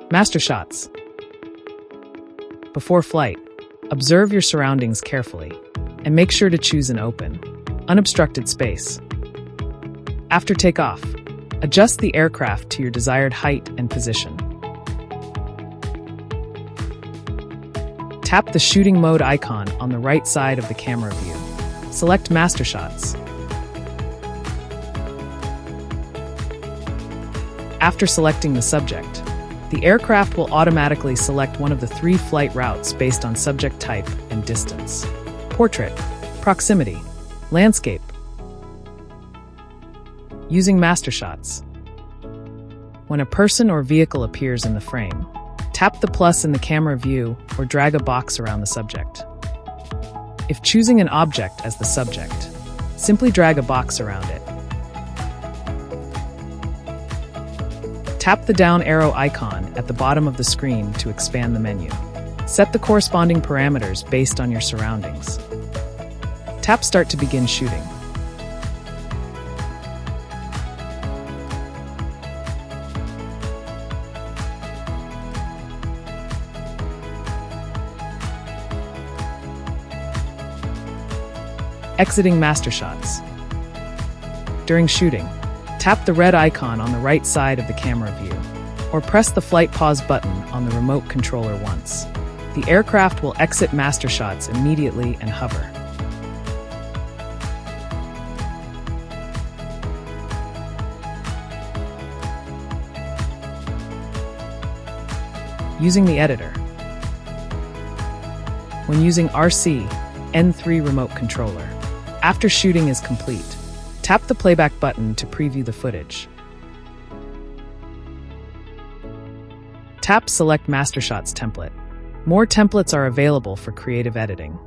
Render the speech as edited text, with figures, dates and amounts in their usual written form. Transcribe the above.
MasterShots. Before flight, observe your surroundings carefully and make sure to choose an open, unobstructed space. After takeoff, adjust the aircraft to your desired height and position. Tap the shooting mode icon on the right side of the camera view. Select MasterShots. After selecting the subject, the aircraft will automatically select one of the 3 flight routes based on subject type and distance: portrait, proximity, landscape. Using MasterShots. When a person or vehicle appears in the frame, tap the plus in the camera view or drag a box around the subject. If choosing an object as the subject, simply drag a box around it. Tap the down arrow icon at the bottom of the screen to expand the menu. Set the corresponding parameters based on your surroundings. Tap Start to begin shooting. Exiting MasterShots. During shooting, tap the red icon on the right side of the camera view, or press the flight pause button on the remote controller once. The aircraft will exit MasterShots immediately and hover. Using the editor. When using RC N3 remote controller, after shooting is complete, tap the playback button to preview the footage. Tap Select MasterShots template. More templates are available for creative editing.